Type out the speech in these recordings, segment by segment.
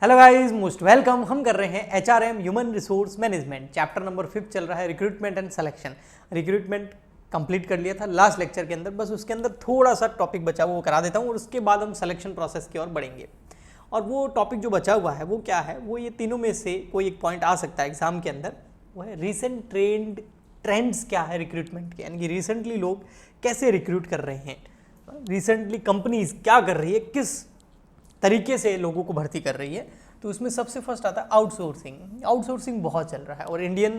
Hello guys, most welcome. हम कर रहे हैं HRM human resource management, chapter number 5 चल रहा है recruitment and selection. Recruitment complete कर लिया था लास्ट लेक्चर के अंदर, बस उसके अंदर थोड़ा सा टॉपिक बचा हुआ वो करा देता हूँ और उसके बाद हम सिलेक्शन प्रोसेस की ओर बढ़ेंगे। और वो टॉपिक जो बचा हुआ है वो क्या है, वो ये तीनों में से कोई एक पॉइंट आ सकता है एग्जाम के अंदर। वो है रिसेंट ट्रेंड्स क्या है रिक्रूटमेंट के, यानी कि रिसेंटली लोग कैसे रिक्रूट कर रहे हैं, रिसेंटली कंपनीज क्या कर रही है, किस तरीके से लोगों को भर्ती कर रही है। तो उसमें सबसे फर्स्ट आता है आउटसोर्सिंग। आउटसोर्सिंग बहुत चल रहा है और इंडियन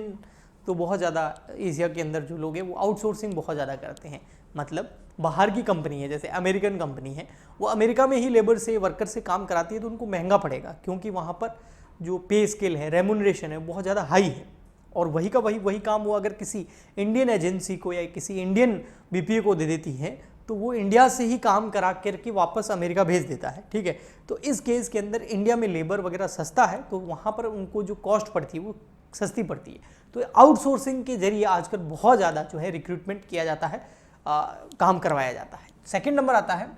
तो बहुत ज़्यादा, एशिया के अंदर जो लोग हैं वो आउटसोर्सिंग बहुत ज़्यादा करते हैं। मतलब बाहर की कंपनी है, जैसे अमेरिकन कंपनी है, वो अमेरिका में ही लेबर से, वर्कर से काम कराती है, तो उनको महंगा पड़ेगा क्योंकि वहाँ पर जो पे स्केल है, रेमुनरेशन है, बहुत ज़्यादा हाई है। और वही का वही काम वो अगर किसी इंडियन एजेंसी को या किसी इंडियन BPO को दे देती है तो वो इंडिया से ही काम करा करके वापस अमेरिका भेज देता है। ठीक है, तो इस केस के अंदर इंडिया में लेबर वगैरह सस्ता है, तो वहाँ पर उनको जो कॉस्ट पड़ती है वो सस्ती पड़ती है। तो आउटसोर्सिंग के जरिए आजकल बहुत ज़्यादा जो है रिक्रूटमेंट किया जाता है, काम करवाया जाता है। सेकेंड नंबर आता है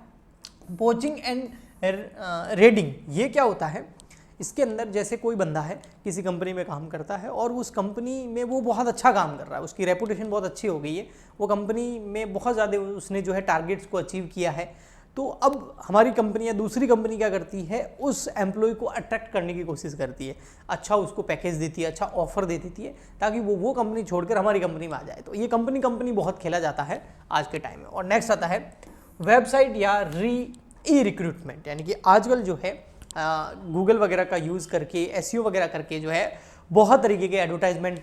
पोचिंग एंड रेडिंग। ये क्या होता है, इसके अंदर जैसे कोई बंदा है किसी कंपनी में काम करता है और उस कंपनी में वो बहुत अच्छा काम कर रहा है, उसकी रेपुटेशन बहुत अच्छी हो गई है, वो कंपनी में बहुत ज़्यादा उसने जो है टारगेट्स को अचीव किया है। तो अब हमारी कंपनी या दूसरी कंपनी क्या करती है, उस एम्प्लॉय को अट्रैक्ट करने की कोशिश करती है, अच्छा उसको पैकेज देती है, अच्छा ऑफर दे देती है, ताकि वो कंपनी छोड़कर हमारी कंपनी में आ जाए। तो ये कंपनी बहुत खेला जाता है आज के टाइम में। और नेक्स्ट आता है वेबसाइट या ई रिक्रूटमेंट, यानी कि आजकल जो है गूगल वगैरह का यूज़ करके, SEO वगैरह करके जो है बहुत तरीके के एडवर्टाइजमेंट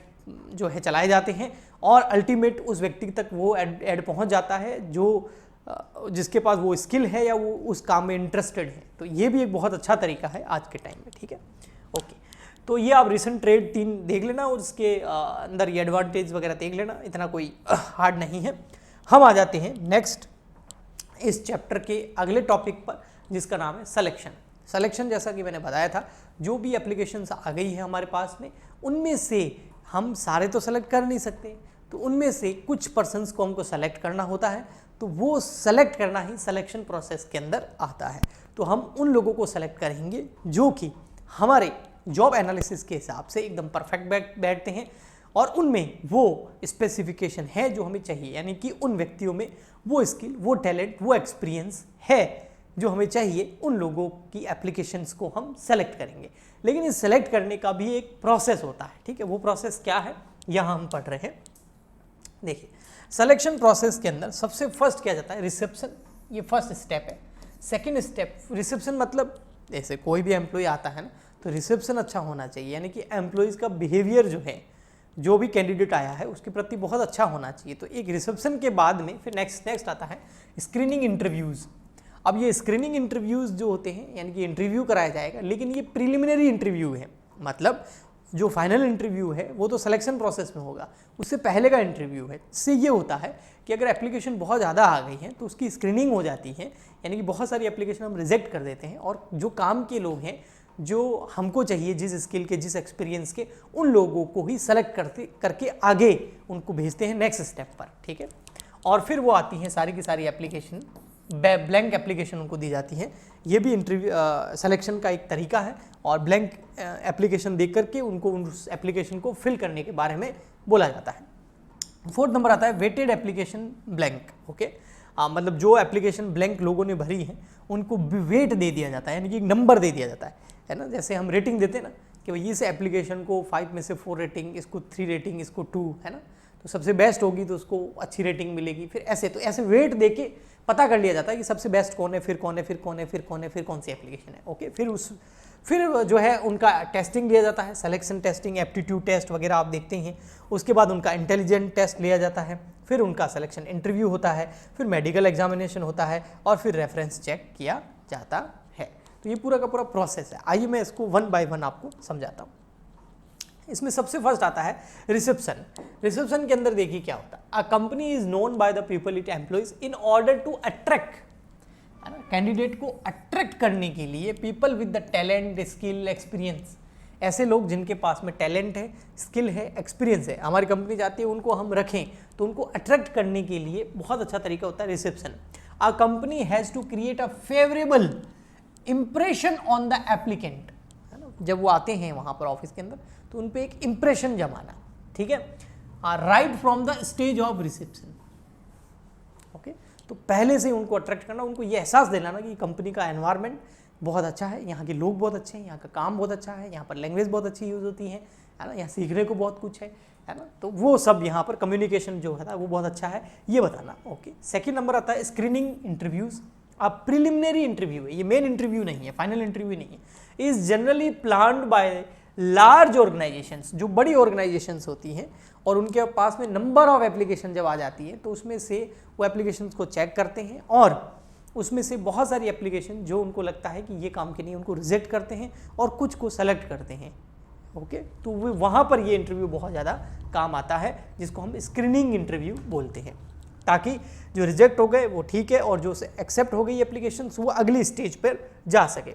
जो है चलाए जाते हैं और अल्टीमेट उस व्यक्ति तक वो एड पहुंच जाता है जो जिसके पास वो स्किल है या वो उस काम में इंटरेस्टेड है। तो ये भी एक बहुत अच्छा तरीका है आज के टाइम में। ठीक है, ओके, तो ये आप रिसेंट ट्रेड 3 देख लेना और उसके अंदर ये एडवांटेज वगैरह देख लेना, इतना कोई हार्ड नहीं है। हम आ जाते हैं नेक्स्ट इस चैप्टर के अगले टॉपिक पर, जिसका नाम है सिलेक्शन। जैसा कि मैंने बताया था, जो भी एप्लीकेशंस आ गई है हमारे पास में, उनमें से हम सारे तो सेलेक्ट कर नहीं सकते, तो उनमें से कुछ पर्सन्स को हमको सेलेक्ट करना होता है, तो वो सेलेक्ट करना ही सिलेक्शन प्रोसेस के अंदर आता है। तो हम उन लोगों को सेलेक्ट करेंगे जो कि हमारे जॉब एनालिसिस के हिसाब से एकदम परफेक्ट बैठते हैं और उनमें वो स्पेसिफिकेशन है जो हमें चाहिए, यानी कि उन व्यक्तियों में वो स्किल, वो टैलेंट, वो एक्सपीरियंस है जो हमें चाहिए। उन लोगों की एप्लीकेशंस को हम सेलेक्ट करेंगे। लेकिन इस सेलेक्ट करने का भी एक प्रोसेस होता है। ठीक है, वो प्रोसेस क्या है यहाँ हम पढ़ रहे हैं। देखिए, सिलेक्शन प्रोसेस के अंदर सबसे फर्स्ट किया जाता है रिसेप्शन। ये फर्स्ट स्टेप है। सेकंड स्टेप रिसेप्शन, मतलब जैसे कोई भी एम्प्लॉय आता है ना, तो रिसेप्शन अच्छा होना चाहिए, यानी कि एम्प्लॉयज़ का बिहेवियर जो है, जो भी कैंडिडेट आया है उसके प्रति बहुत अच्छा होना चाहिए। तो एक रिसेप्शन के बाद में फिर नेक्स्ट आता है स्क्रीनिंग इंटरव्यूज़। अब ये स्क्रीनिंग इंटरव्यूज़ जो होते हैं, यानी कि इंटरव्यू कराया जाएगा, लेकिन ये प्रिलिमिनरी इंटरव्यू है। मतलब जो फाइनल इंटरव्यू है वो तो सिलेक्शन प्रोसेस में होगा, उससे पहले का इंटरव्यू है। इससे ये होता है कि अगर एप्लीकेशन बहुत ज़्यादा आ गई है तो उसकी स्क्रीनिंग हो जाती है, यानी कि बहुत सारी एप्लीकेशन हम रिजेक्ट कर देते हैं और जो काम के लोग हैं, जो हमको चाहिए, जिस स्किल के, जिस एक्सपीरियंस के, उन लोगों को ही सेलेक्ट करके आगे उनको भेजते हैं नेक्स्ट स्टेप पर। ठीक है, और फिर वो आती हैं सारी की सारी एप्लीकेशन, ब्लैंक एप्लीकेशन उनको दी जाती है। ये भी इंटरव्यू सिलेक्शन का एक तरीका है और ब्लैंक एप्लीकेशन देख करके उनको उस एप्लीकेशन को फिल करने के बारे में बोला जाता है। फोर्थ नंबर आता है वेटेड एप्लीकेशन ब्लैंक। ओके, मतलब जो एप्लीकेशन ब्लैंक लोगों ने भरी है उनको वेट दे दिया जाता है, यानी कि एक नंबर दे दिया जाता है ना। जैसे हम रेटिंग देते हैं ना कि भाई इस एप्लीकेशन को 5 में से 4 रेटिंग, इसको 3 रेटिंग, इसको 2, है ना। तो सबसे बेस्ट होगी तो उसको अच्छी रेटिंग मिलेगी। फिर ऐसे वेट देके पता कर लिया जाता है कि सबसे बेस्ट कौन है, फिर कौन है, फिर कौन है, फिर कौन है, फिर कौन सी एप्लीकेशन है। ओके, फिर जो है उनका टेस्टिंग लिया जाता है, सिलेक्शन टेस्टिंग, एप्टीट्यूड टेस्ट वगैरह आप देखते हैं। उसके बाद उनका इंटेलिजेंट टेस्ट लिया जाता है, फिर उनका सिलेक्शन इंटरव्यू होता है, फिर मेडिकल एग्जामिनेशन होता है और फिर रेफरेंस चेक किया जाता है। तो ये पूरा का पूरा प्रोसेस है। आइए मैं इसको 1 बाय 1 आपको समझाता हूँ। इसमें सबसे फर्स्ट आता है रिसेप्शन। रिसेप्शन के अंदर देखिए क्या होता है। A company is known by the people it employs in order to attract, candidate को अट्रैक्ट करने के लिए, people with the talent, skill, experience, ऐसे लोग जिनके पास में टैलेंट है, स्किल है, एक्सपीरियंस है, हमारी कंपनी चाहती है उनको हम रखें, तो उनको अट्रैक्ट करने के लिए बहुत अच्छा तरीका होता है reception. A company has to create a favourable impression on the applicant, है ना। जब वो आते हैं वहाँ पर ऑफिस के अंदर, तो उन पे एक इम्प्रेशन जमाना, ठीक है, right from the stage of reception. Okay, तो पहले से उनको अट्रैक्ट करना, उनको ये एहसास दिलाना कि कंपनी का एनवायरनमेंट बहुत अच्छा है, यहाँ के लोग बहुत अच्छे हैं, यहाँ का काम बहुत अच्छा है, यहाँ पर लैंग्वेज बहुत अच्छी यूज़ होती है ना, यहाँ सीखने को बहुत कुछ है ना, तो वो सब यहाँ पर कम्युनिकेशन जो है ना वो बहुत अच्छा है, ये बताना। ओके, सेकंड नंबर आता है स्क्रीनिंग इंटरव्यूज़। अब प्रिलिमिनरी इंटरव्यू है, ये मेन इंटरव्यू नहीं है, फाइनल इंटरव्यू नहीं है, is generally planned by large organisations, जो बड़ी ऑर्गेनाइजेशंस होती हैं और उनके पास में नंबर ऑफ एप्लीकेशन जब आ जाती है तो उसमें से वो एप्लीकेशंस को चेक करते हैं और उसमें से बहुत सारी एप्लीकेशन जो उनको लगता है कि ये काम के नहीं, उनको रिजेक्ट करते हैं और कुछ को सेलेक्ट करते हैं। ओके, तो वो वहाँ पर ये इंटरव्यू बहुत ज़्यादा काम आता है, जिसको हम स्क्रीनिंग इंटरव्यू बोलते हैं, ताकि जो रिजेक्ट हो गए वो ठीक है और जो एक्सेप्ट हो गई एप्लीकेशन वो अगली स्टेज पर जा सके।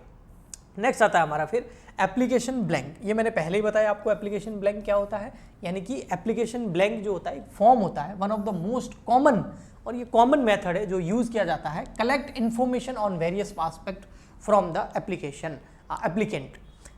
नेक्स्ट आता है हमारा फिर एप्लीकेशन ब्लैंक। ये मैंने पहले ही बताया आपको एप्लीकेशन ब्लैंक क्या होता है, यानी कि एप्लीकेशन ब्लैंक जो होता है एक फॉर्म होता है, one of the most common, और ये कॉमन मेथड है जो यूज़ किया जाता है collect information on various aspect from the application applicant.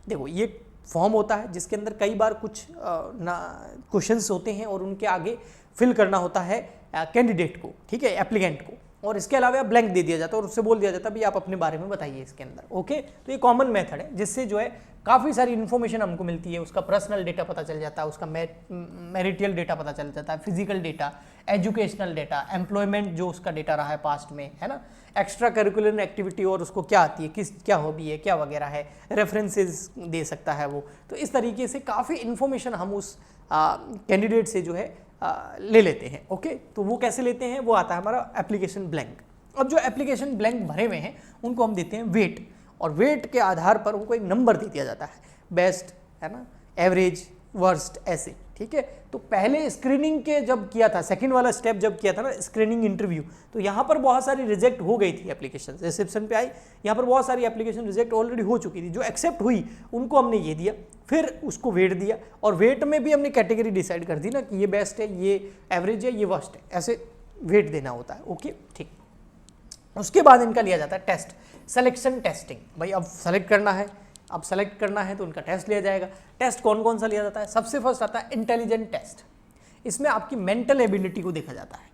देखो, ये फॉर्म होता है जिसके अंदर कई बार कुछ क्वेश्चंस होते हैं और उनके आगे फिल करना होता है कैंडिडेट को, ठीक है, एप्लीकेंट को, और इसके अलावा ब्लैंक दे दिया जाता है और उससे बोल दिया जाता है भाई आप अपने बारे में बताइए इसके अंदर। ओके, तो ये कॉमन मेथड है जिससे जो है काफ़ी सारी इन्फॉर्मेशन हमको मिलती है, उसका पर्सनल डेटा पता चल जाता है, उसका मैरिटल डेटा पता चल जाता है, physical data, educational data, employment जो उसका डेटा रहा है पास्ट में, है ना, एक्स्ट्रा करिकुलर एक्टिविटी और उसको क्या आती है, क्या हॉबी है, क्या वगैरह है, रेफरेंसेस दे सकता है वो। तो इस तरीके से काफ़ी इन्फॉर्मेशन हम उस कैंडिडेट से जो है ले लेते हैं। ओके, तो वो कैसे लेते हैं, वो आता है हमारा एप्लीकेशन ब्लैंक। अब जो एप्लीकेशन ब्लैंक भरे हुए हैं उनको हम देते हैं वेट, और वेट के आधार पर उनको एक नंबर दे दिया जाता है, बेस्ट, है ना, एवरेज, वर्स्ट, ऐसे, ठीक है। तो पहले स्क्रीनिंग के जब किया था, सेकंड वाला स्टेप जब किया था ना, स्क्रीनिंग इंटरव्यू, तो यहाँ पर बहुत सारी रिजेक्ट हो गई थी एप्लीकेशन, रिसेप्शन पे आई, यहाँ पर बहुत सारी एप्लीकेशन रिजेक्ट ऑलरेडी हो चुकी थी, जो एक्सेप्ट हुई उनको हमने ये दिया, फिर उसको वेट दिया, और वेट में भी हमने कैटेगरी डिसाइड कर दी ना कि ये बेस्ट है, ये एवरेज है, ये वर्स्ट है, ऐसे वेट देना होता है। ओके, ठीक। उसके बाद इनका लिया जाता है टेस्ट, सिलेक्शन टेस्टिंग। भाई अब सेलेक्ट करना है, अब सेलेक्ट करना है तो उनका टेस्ट लिया जाएगा। टेस्ट कौन कौन सा लिया जाता है, सबसे फर्स्ट आता है इंटेलिजेंट टेस्ट। इसमें आपकी मेंटल एबिलिटी को देखा जाता है,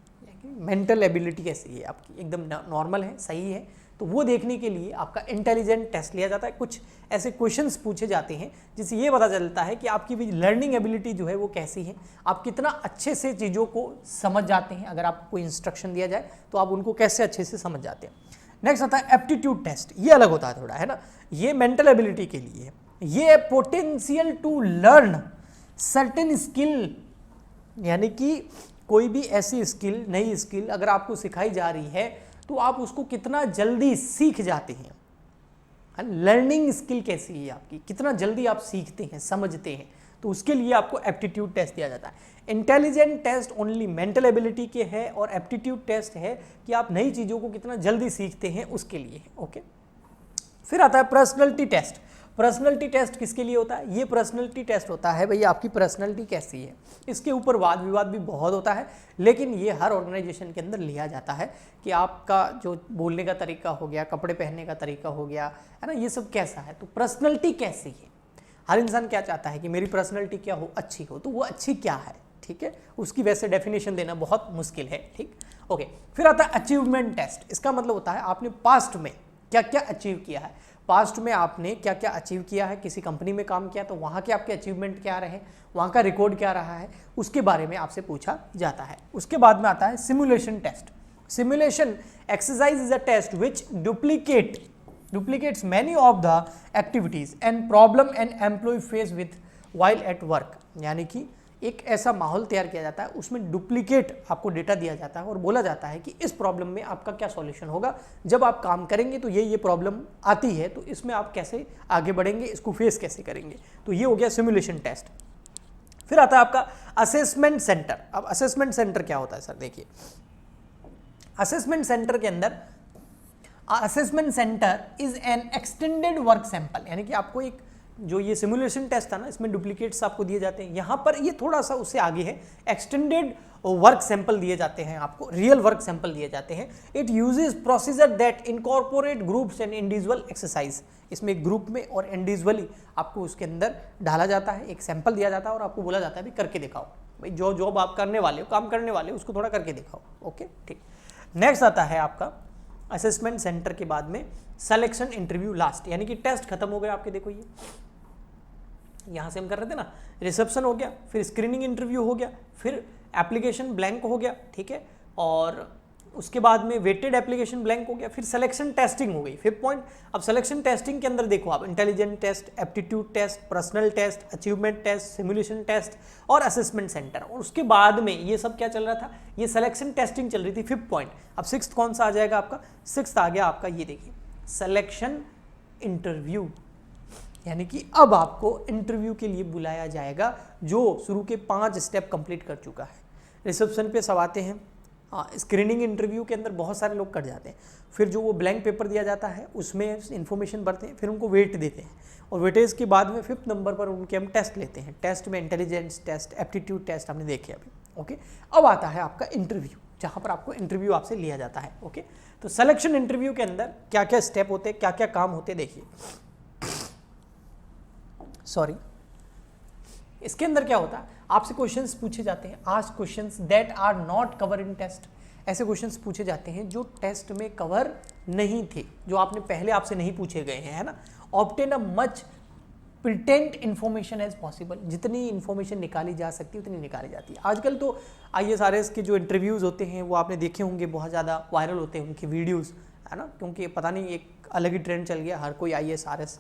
मेंटल एबिलिटी कैसी है आपकी, एकदम नॉर्मल है, सही है, तो वो देखने के लिए आपका इंटेलिजेंट टेस्ट लिया जाता है। कुछ ऐसे क्वेश्चंस पूछे जाते हैं जिससे ये पता चलता है कि आपकी भी लर्निंग एबिलिटी जो है वो कैसी है, आप कितना अच्छे से चीज़ों को समझ जाते हैं, अगर आपको कोई इंस्ट्रक्शन दिया जाए तो आप उनको कैसे अच्छे से समझ जाते हैं। नेक्स्ट आता है एप्टीट्यूड टेस्ट, ये अलग होता है थोड़ा, है ना, ये मेंटल एबिलिटी के लिए है, ये potential to learn certain skill, यानी कि कोई भी ऐसी स्किल, नई स्किल अगर आपको सिखाई जा रही है तो आप उसको कितना जल्दी सीख जाते हैं, लर्निंग स्किल कैसी है आपकी, कितना जल्दी आप सीखते हैं, समझते हैं, तो उसके लिए आपको एप्टीट्यूड टेस्ट दिया जाता है। Intelligent test only mental ability के है, और एप्टीट्यूड टेस्ट है कि आप नई चीज़ों को कितना जल्दी सीखते हैं उसके लिए है। ओके, फिर आता है पर्सनैलिटी टेस्ट। पर्सनैलिटी टेस्ट किसके लिए होता है, ये पर्सनैलिटी टेस्ट होता है भाई आपकी पर्सनैलिटी कैसी है। इसके ऊपर वाद विवाद भी बहुत होता है, लेकिन ये हर ऑर्गेनाइजेशन के अंदर लिया जाता है कि आपका जो बोलने का तरीका हो गया, कपड़े पहनने का तरीका हो गया, है ना, ये सब कैसा है, तो पर्सनैलिटी कैसी है। हर इंसान क्या चाहता है कि मेरी पर्सनैलिटी क्या हो, अच्छी हो, तो वो अच्छी क्या है, ठीक है, उसकी वैसे डेफिनेशन देना बहुत मुश्किल है, ठीक। ओके, फिर आता है अचीवमेंट टेस्ट। इसका मतलब होता है आपने पास्ट में क्या क्या अचीव किया है, पास्ट में आपने क्या क्या अचीव किया है, किसी कंपनी में काम किया तो वहाँ के आपके अचीवमेंट क्या रहे, वहाँ का रिकॉर्ड क्या रहा है, उसके बारे में आपसे पूछा जाता है। उसके बाद में आता है simulation test. Simulation exercise is a test which duplicates many of the activities and problem an employee face with while at work, यानी कि एक ऐसा माहौल तैयार किया जाता है, उसमें डुप्लीकेट आपको डेटा दिया जाता है और बोला जाता है कि इस प्रॉब्लम में आपका क्या सॉल्यूशन होगा, जब आप काम करेंगे तो ये प्रॉब्लम आती है, तो इसमें आप कैसे आगे बढ़ेंगे, इसको फेस कैसे करेंगे, तो ये हो गया सिमुलेशन टेस्ट। फिर आता है आपका असेसमेंट सेंटर। अब असेसमेंट सेंटर क्या होता है सर, देखिए असेसमेंट सेंटर के अंदर assessment centre is an extended work sample, यानी कि आपको एक जो ये सिमुलेशन टेस्ट था ना, इसमें डुप्लीकेट्स आपको दिए जाते हैं। यहाँ पर ये थोड़ा सा उससे आगे है, एक्सटेंडेड वर्क सैंपल दिए जाते हैं आपको, रियल वर्क सैंपल दिए जाते हैं। It uses procedure that incorporate groups and individual exercise. इसमें ग्रुप में और इंडिविजुअली आपको उसके अंदर डाला जाता है, एक सैंपल दिया जाता है और आपको बोला जाता है भी करके दिखाओ भाई, जो जॉब आप करने वाले हो, काम करने वाले हो, उसको थोड़ा करके दिखाओ। ओके ठीक। नेक्स्ट आता है आपका असेसमेंट सेंटर के बाद में सिलेक्शन इंटरव्यू लास्ट, यानी कि टेस्ट खत्म हो गया आपके। देखो ये यहाँ से हम कर रहे थे ना, रिसेप्शन हो गया, फिर स्क्रीनिंग इंटरव्यू हो गया, फिर एप्लीकेशन ब्लैंक हो गया, ठीक है, और उसके बाद में वेटेड एप्लीकेशन ब्लैंक हो गया, फिर सिलेक्शन टेस्टिंग हो गई। 5th पॉइंट, अब सिलेक्शन टेस्टिंग के अंदर देखो आप intelligent test, aptitude test, personal test, achievement test, simulation test और असेसमेंट सेंटर। और उसके बाद में ये सब क्या चल रहा था, ये सिलेक्शन टेस्टिंग चल रही थी। 5th point. अब 6th कौन सा आ जाएगा आपका, 6th आ गया आपका, ये देखिए सिलेक्शन इंटरव्यू, यानी कि अब आपको इंटरव्यू के लिए बुलाया जाएगा जो शुरू के 5 स्टेप कंप्लीट कर चुका है। रिसेप्शन पे सब आते हैं, स्क्रीनिंग इंटरव्यू के अंदर बहुत सारे लोग कट जाते हैं, फिर जो वो ब्लैंक पेपर दिया जाता है उसमें इन्फॉर्मेशन भरते हैं, फिर उनको वेट देते हैं और वेटेज के बाद में 5th नंबर पर उनके हम टेस्ट लेते हैं। टेस्ट में इंटेलिजेंस टेस्ट, एप्टीट्यूड टेस्ट हमने देखे अभी। ओके, अब आता है आपका इंटरव्यू, जहाँ पर आपको इंटरव्यू आपसे लिया जाता है। ओके, तो सिलेक्शन इंटरव्यू के अंदर क्या क्या स्टेप होते हैं, क्या क्या काम होते हैं, देखिए। सॉरी, इसके अंदर क्या होता है, आपसे क्वेश्चंस पूछे जाते हैं, ask questions that are not cover in test. ऐसे क्वेश्चंस पूछे जाते हैं जो टेस्ट में कवर नहीं थे, जो आपने पहले आपसे नहीं पूछे गए हैं, है ना। Obtain a much pertinent information as possible, जितनी इन्फॉर्मेशन निकाली जा सकती है उतनी निकाली जाती है। आजकल तो IAS के जो इंटरव्यूज़ होते हैं वो आपने देखे होंगे, बहुत ज़्यादा वायरल होते हैं उनके वीडियोज़, है ना, क्योंकि पता नहीं एक अलग ही ट्रेंड चल गया, हर कोई IAS RS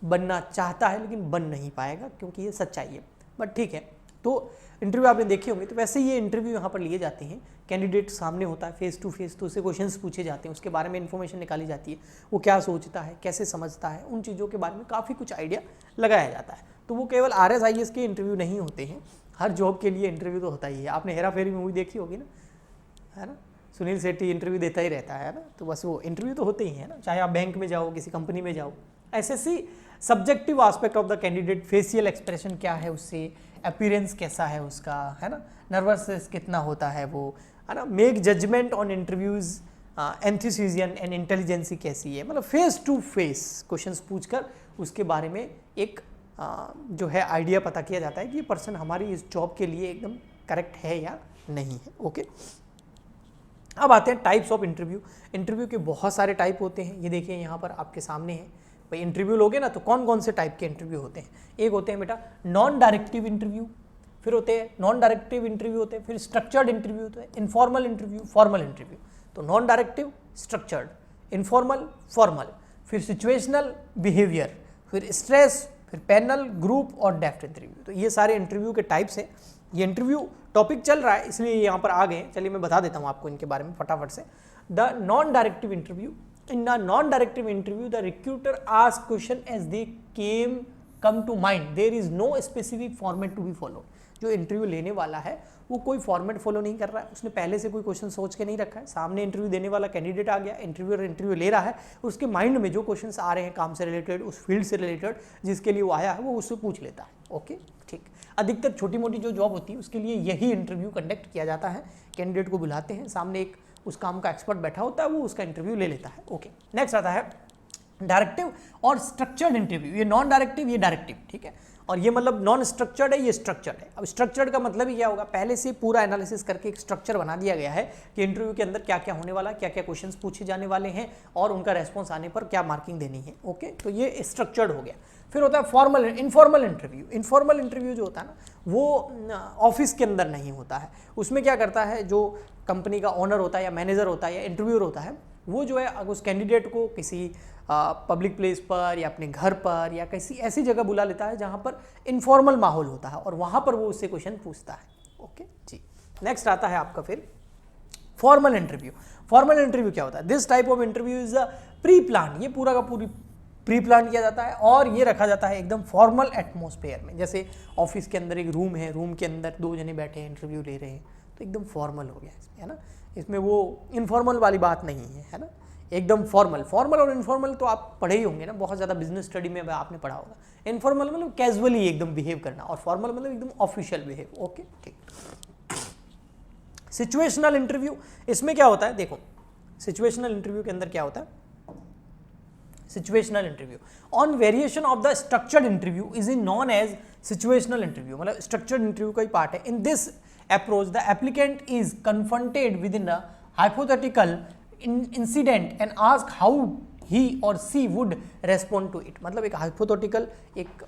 बनना चाहता है लेकिन बन नहीं पाएगा, क्योंकि ये सच्चाई है। बट ठीक है, तो इंटरव्यू आपने देखे होंगे, तो वैसे ये इंटरव्यू यहाँ पर लिए जाते हैं, कैंडिडेट सामने होता है फेस टू फेस, तो उससे क्वेश्चंस पूछे जाते हैं, उसके बारे में इन्फॉर्मेशन निकाली जाती है, वो क्या सोचता है, कैसे समझता है, उन चीज़ों के बारे में काफ़ी कुछ आइडिया लगाया जाता है। तो वो केवल RS IAS के इंटरव्यू नहीं होते हैं, हर जॉब के लिए इंटरव्यू तो होता ही है। आपने हेरा फेरी मूवी देखी होगी ना, है ना, सुनील शेट्टी इंटरव्यू देता ही रहता है ना, तो बस वो इंटरव्यू तो होते ही है ना, चाहे आप बैंक में जाओ, किसी कंपनी में जाओ। SSC subjective aspect of the candidate, facial expression क्या है उससे, अपीयरेंस कैसा है उसका, है ना, नर्वसनेस कितना होता है वो, है ना, make judgement on interviews, enthusiasm and intelligence कैसी है, मतलब फेस टू फेस क्वेश्चंस पूछकर उसके बारे में एक जो है आइडिया पता किया जाता है कि ये पर्सन हमारी इस जॉब के लिए एकदम करेक्ट है या नहीं है। ओके, अब आते हैं टाइप्स ऑफ इंटरव्यू। इंटरव्यू के बहुत सारे टाइप होते हैं, ये देखिए यहाँ पर आपके सामने है। भाई इंटरव्यू लोगे ना तो कौन कौन से टाइप के इंटरव्यू होते हैं, एक होते हैं बेटा नॉन डायरेक्टिव इंटरव्यू, फिर होते हैं नॉन डायरेक्टिव इंटरव्यू होते हैं, फिर स्ट्रक्चर्ड इंटरव्यू होते हैं, इनफॉर्मल इंटरव्यू, फॉर्मल इंटरव्यू। तो non directive, structured, informal, formal, फिर सिचुएशनल बिहेवियर, फिर स्ट्रेस, फिर पैनल, ग्रुप और डेप्थ इंटरव्यू। तो ये सारे इंटरव्यू के टाइप्स हैं। ये इंटरव्यू टॉपिक चल रहा है इसलिए यहाँ पर आ गए, चलिए मैं बता देता हूँ आपको इनके बारे में फटाफट से। The non directive interview, in a non-directive interview the recruiter asks question as they come to mind, there is no specific format to be followed। जो इंटरव्यू लेने वाला है वो कोई फॉर्मेट फॉलो नहीं कर रहा है, उसने पहले से कोई क्वेश्चन सोच के नहीं रखा है, सामने इंटरव्यू देने वाला कैंडिडेट आ गया, इंटरव्यूअर इंटरव्यू ले रहा है, उसके माइंड में जो क्वेश्चंस आ रहे हैं काम से रिलेटेड, उस फील्ड से रिलेटेड जिसके लिए वो आया है, वो उससे पूछ लेता है। ओके ठीक, अधिकतर छोटी मोटी जो जॉब होती है उसके लिए यही इंटरव्यू कंडक्ट किया जाता है, कैंडिडेट को बुलाते हैं, सामने एक उस काम का एक्सपर्ट बैठा होता है, वो उसका इंटरव्यू ले लेता है। ओके, नेक्स्ट आता है डायरेक्टिव और स्ट्रक्चर्ड इंटरव्यू। ये नॉन डायरेक्टिव, ये डायरेक्टिव, ठीक है, और ये मतलब नॉन स्ट्रक्चर्ड है, ये स्ट्रक्चर्ड है। अब स्ट्रक्चर्ड का मतलब ही क्या होगा, पहले से पूरा एनालिसिस करके एक स्ट्रक्चर बना दिया गया है कि इंटरव्यू के अंदर क्या क्या होने वाला है, क्या क्या क्वेश्चंस पूछे जाने वाले हैं और उनका रेस्पॉन्स आने पर क्या मार्किंग देनी है। ओके, तो ये स्ट्रक्चर्ड हो गया। फिर होता है formal, informal interview. Informal interview जो होता है ना वो ऑफिस के अंदर नहीं होता है, उसमें क्या करता है जो कंपनी का ओनर होता है या मैनेजर होता है या इंटरव्यूअर होता है, वो जो है उस कैंडिडेट को किसी पब्लिक प्लेस पर या अपने घर पर या किसी ऐसी जगह बुला लेता है जहाँ पर इनफॉर्मल माहौल होता है और वहाँ पर वो उससे क्वेश्चन पूछता है। ओके जी, नेक्स्ट आता है आपका फिर फॉर्मल इंटरव्यू। फॉर्मल इंटरव्यू क्या होता है, this type of interview is a pre plan, ये पूरा का पूरी प्री प्लान किया जाता है और ये रखा जाता है एकदम फॉर्मल एटमॉस्फेयर में। जैसे ऑफिस के अंदर एक रूम है, रूम के अंदर 2 जने बैठे हैं इंटरव्यू ले रहे हैं, तो एकदम फॉर्मल हो गया इसमें, है ना, इसमें वो इनफॉर्मल वाली बात नहीं है, है ना। एकदम फॉर्मल। फॉर्मल और इनफॉर्मल तो आप पढ़े ही होंगे ना, बहुत ज़्यादा बिजनेस स्टडी में आपने पढ़ा होगा। इनफॉर्मल मतलब कैजुअली एकदम बिहेव करना, और फॉर्मल मतलब एकदम ऑफिशियल बिहेव। ओके ठीक। सिचुएशनल इंटरव्यू, इसमें क्या होता है देखो, सिचुएशनल इंटरव्यू के अंदर क्या होता है, situational interview on variation of the structured interview is in known as situational interview, मतलब स्ट्रक्चर्ड इंटरव्यू का ही पार्ट है। In this approach the applicant is confronted with in a hypothetical incident and ask how he or she would respond to it, मतलब एक hypothetical एक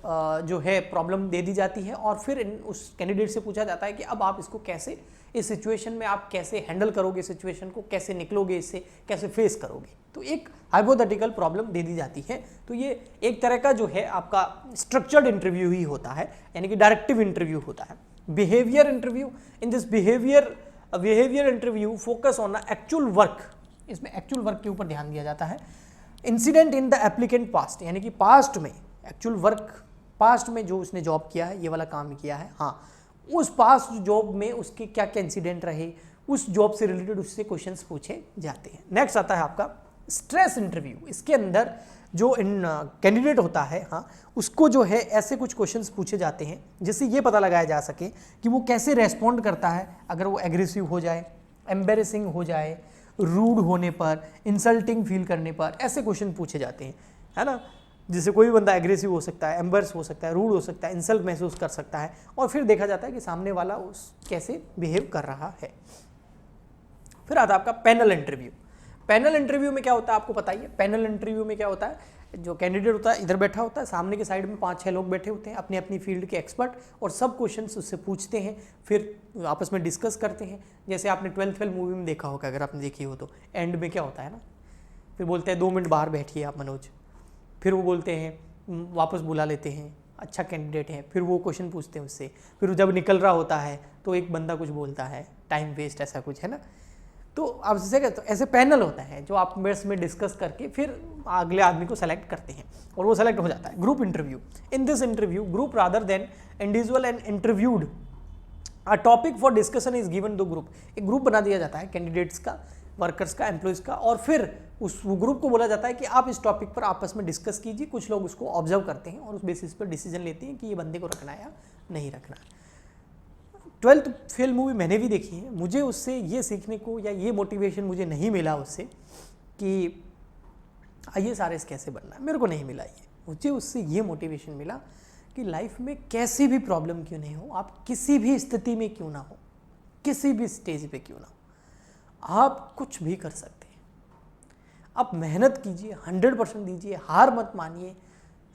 जो है problem दे दी जाती है, और फिर उस कैंडिडेट से पूछा जाता है कि अब आप इसको कैसे, इस सिचुएशन में आप कैसे हैंडल करोगे, सिचुएशन को कैसे निकलोगे, इससे कैसे फेस करोगे। तो एक हाइपोथेटिकल प्रॉब्लम दे दी जाती है। तो ये एक तरह का जो है आपका स्ट्रक्चर्ड इंटरव्यू ही होता है, यानी कि डायरेक्टिव इंटरव्यू होता है। Behaviour interview, in this behaviour interview focus on the actual work, इसमें एक्चुअल वर्क के ऊपर ध्यान दिया जाता है। Incident in the applicant past, यानी कि पास्ट में एक्चुअल वर्क, पास्ट में जो उसने जॉब किया है, ये वाला काम किया है, हाँ उस पास्ट जॉब में उसके क्या क्या इंसिडेंट रहे, उस जॉब से रिलेटेड उससे क्वेश्चंस पूछे जाते हैं। नेक्स्ट आता है आपका स्ट्रेस इंटरव्यू। इसके अंदर जो कैंडिडेट होता है, हाँ उसको जो है ऐसे कुछ क्वेश्चंस पूछे जाते हैं जिससे ये पता लगाया जा सके कि वो कैसे रेस्पॉन्ड करता है अगर वो एग्रेसिव हो जाए, एम्बेरेसिंग हो जाए, रूड होने पर, इंसल्टिंग फील करने पर, ऐसे क्वेश्चन पूछे जाते हैं, है ना। जिससे कोई बंदा एग्रेसिव हो सकता है, एम्बेरस हो सकता है, रूड हो सकता है, इंसल्ट महसूस कर सकता है, और फिर देखा जाता है कि सामने वाला उस कैसे बिहेव कर रहा है। फिर आता है आपका पैनल इंटरव्यू। पैनल इंटरव्यू में क्या होता है आपको पता ही है। पैनल इंटरव्यू में क्या होता है, जो कैंडिडेट होता है इधर बैठा होता है, सामने के साइड में 5-6 लोग बैठे होते हैं अपनी अपनी फील्ड के एक्सपर्ट, और सब क्वेश्चंस उससे पूछते हैं, फिर आपस में डिस्कस करते हैं। जैसे आपने 12th फेल मूवी में देखा होगा, अगर आपने देखी हो तो एंड में क्या होता है ना, फिर बोलते हैं 2 मिनट बाहर बैठिए आप मनोज, फिर वो बोलते हैं, वापस बुला लेते हैं, अच्छा कैंडिडेट है, फिर वो क्वेश्चन पूछते हैं उससे, फिर जब निकल रहा होता है तो एक बंदा कुछ बोलता है, टाइम वेस्ट, ऐसा कुछ है ना। तो आप जैसे कहते हो, ऐसे पैनल होता है जो आप मेंस में डिस्कस करके फिर अगले आदमी को सेलेक्ट करते हैं, और वो सेलेक्ट हो जाता है। Group interview, in this interview group rather than individual and interviewed a topic for discussion is given to group. एक ग्रुप बना दिया जाता है कैंडिडेट्स का, वर्कर्स का, एम्प्लॉयज़ का, और फिर उस ग्रुप को बोला जाता है कि आप इस टॉपिक पर आपस में डिस्कस कीजिए। कुछ लोग उसको ऑब्जर्व करते हैं और उस बेसिस पर डिसीजन लेते हैं कि ये बंदे को रखना है या नहीं रखना। 12th फेल मूवी मैंने भी देखी है, मुझे उससे ये सीखने को या ये मोटिवेशन मुझे नहीं मिला उससे कि IAS कैसे बनना है, मेरे को नहीं मिला ये। मुझे उससे ये मोटिवेशन मिला कि लाइफ में कैसी भी प्रॉब्लम क्यों नहीं हो, आप किसी भी स्थिति में क्यों ना हो, किसी भी स्टेज पे क्यों ना हो, आप कुछ भी कर सकते हैं। आप मेहनत कीजिए, 100% दीजिए, हार मत मानिए,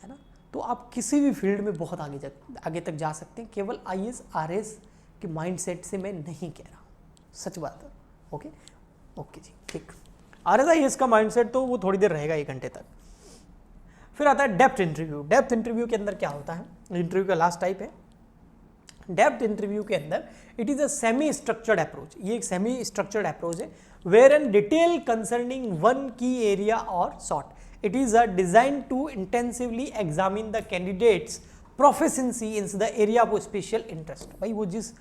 है ना। तो आप किसी भी फील्ड में बहुत आगे तक जा सकते हैं। केवल IAS के माइंडसेट से मैं नहीं कह रहा हूँ, सच बात है। ओके जी, ठीक। IAS का माइंडसेट तो वो थोड़ी देर रहेगा, 1 घंटे तक। फिर आता है डेप्थ इंटरव्यू। डेप्थ इंटरव्यू के अंदर क्या होता है, इंटरव्यू का लास्ट टाइप है डेप्थ इंटरव्यू के अंदर। It is a semi structured approach, ये एक सेमी स्ट्रक्चर्ड अप्रोच है, where an detail concerning one key area are sought. It is a design to intensively examine the candidate's proficiency in the area of special interest. भाई वो जिस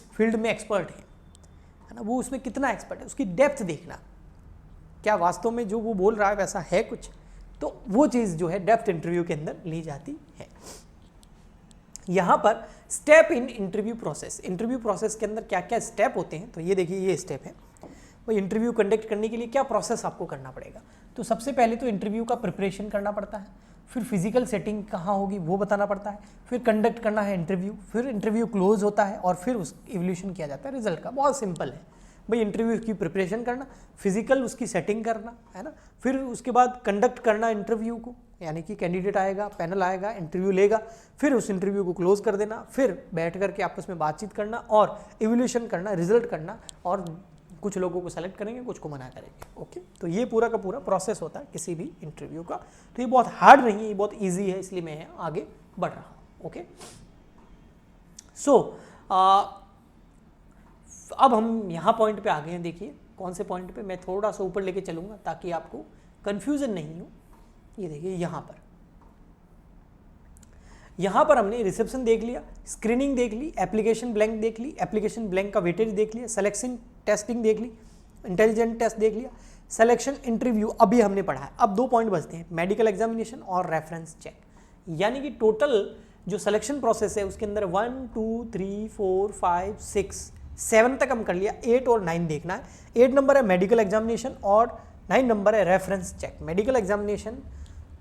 field में expert है ना, वो उसमें कितना एक्सपर्ट है, उसकी डेप्थ देखना, क्या वास्तव में जो वो बोल रहा है वैसा है कुछ, तो वो चीज़ जो है डेप्थ इंटरव्यू के अंदर ली जाती है। यहाँ पर step in interview process, interview process के अंदर क्या क्या स्टेप होते हैं, तो ये देखिए ये स्टेप है। वो इंटरव्यू कंडक्ट करने के लिए क्या प्रोसेस आपको करना पड़ेगा। तो सबसे पहले तो इंटरव्यू का प्रिपरेशन करना पड़ता है, फिर फिजिकल सेटिंग कहाँ होगी वो बताना पड़ता है, फिर कंडक्ट करना है इंटरव्यू, फिर इंटरव्यू क्लोज होता है, और फिर उस इवोल्यूशन किया जाता है रिजल्ट का। बहुत सिंपल है भाई, इंटरव्यू की प्रिपरेशन करना, फिजिकल उसकी सेटिंग करना, है ना, फिर उसके बाद कंडक्ट करना इंटरव्यू को, यानी कि कैंडिडेट आएगा, पैनल आएगा, इंटरव्यू लेगा, फिर उस इंटरव्यू को क्लोज कर देना, फिर बैठ करके आपस में बातचीत करना और इवोल्यूशन करना, रिजल्ट करना, और कुछ लोगों को सेलेक्ट करेंगे, कुछ को मना करेंगे। ओके, तो ये पूरा का पूरा प्रोसेस होता है किसी भी इंटरव्यू का। तो ये बहुत हार्ड नहीं है, ये बहुत ईजी है, इसलिए मैं आगे बढ़ रहा हूँ। ओके, सो अब हम यहाँ पॉइंट पे आ गए हैं। देखिए कौन से पॉइंट पे, मैं थोड़ा सा ऊपर लेके चलूँगा ताकि आपको कन्फ्यूज़न नहीं हो। ये देखिए यहाँ पर हमने रिसेप्शन देख लिया, स्क्रीनिंग देख ली, एप्लीकेशन ब्लैंक देख ली, एप्लीकेशन ब्लैंक का वेटेज देख लिया, सिलेक्शन टेस्टिंग देख ली, इंटेलिजेंट टेस्ट देख लिया, सिलेक्शन इंटरव्यू अभी हमने पढ़ा है। अब 2 पॉइंट बचते हैं, मेडिकल एग्जामिनेशन और रेफरेंस चेक। यानी कि टोटल जो सिलेक्शन प्रोसेस है उसके अंदर 1 2 3 4 5 6 7 तक हम कर लिया, 8 और 9 देखना है। 8 नंबर है मेडिकल एग्जामिनेशन और 9 नंबर है रेफरेंस चेक। मेडिकल एग्जामिनेशन,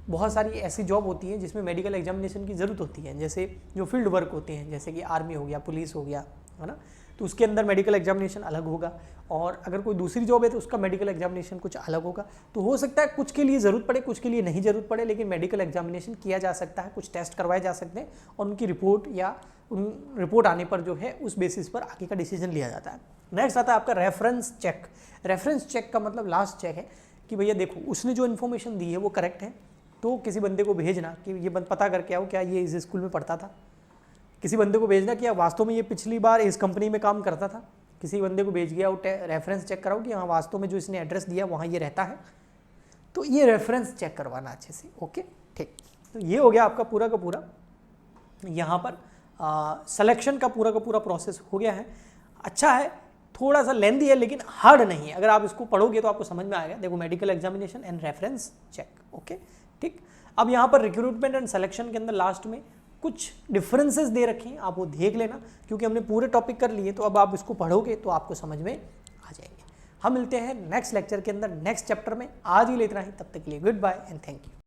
बहुत सारी ऐसी जॉब होती हैं जिसमें मेडिकल एग्जामिनेशन की ज़रूरत होती है, जैसे जो फील्ड वर्क होते हैं, जैसे कि आर्मी हो गया, पुलिस हो गया, है ना, तो उसके अंदर मेडिकल एग्जामिनेशन अलग होगा। और अगर कोई दूसरी जॉब है तो उसका मेडिकल एग्जामिनेशन कुछ अलग होगा। तो हो सकता है कुछ के लिए ज़रूरत पड़े, कुछ के लिए नहीं ज़रूरत पड़े, लेकिन मेडिकल एग्जामिनेशन किया जा सकता है, कुछ टेस्ट करवाए जा सकते हैं और उनकी रिपोर्ट या उन रिपोर्ट आने पर जो है उस बेसिस पर आगे का डिसीजन लिया जाता है। नेक्स्ट आता है आपका रेफरेंस चेक। रेफरेंस चेक का मतलब लास्ट चेक है कि भैया देखो उसने जो इन्फॉर्मेशन दी है वो करेक्ट है, तो किसी बंदे को भेजना कि ये पता करके आओ क्या ये इस स्कूल में पढ़ता था। किसी बंदे को भेजना कि वास्तव में ये पिछली बार इस कंपनी में काम करता था। किसी बंदे को भेज गया, रेफरेंस चेक कराओ कि हाँ वास्तव में जो इसने एड्रेस दिया वहाँ ये रहता है। तो ये रेफरेंस चेक करवाना अच्छे से। ओके, ठीक। तो ये हो गया आपका पूरा का पूरा यहाँ पर सिलेक्शन का पूरा प्रोसेस हो गया है। अच्छा है, थोड़ा सा लेंदी है लेकिन हार्ड नहीं है। अगर आप इसको पढ़ोगे तो आपको समझ में आएगा। देखो, medical examination and reference check. Okay, ठीक। अब यहाँ पर रिक्रूटमेंट एंड सिलेक्शन के अंदर लास्ट में कुछ डिफरेंसेस दे रखे हैं, आप वो देख लेना, क्योंकि हमने पूरे टॉपिक कर लिए। तो अब आप इसको पढ़ोगे तो आपको समझ में आ जाएंगे। हम मिलते हैं नेक्स्ट लेक्चर के अंदर, नेक्स्ट चैप्टर में। आज ही ले इतना ही, तब तक के लिए good bye and thank you.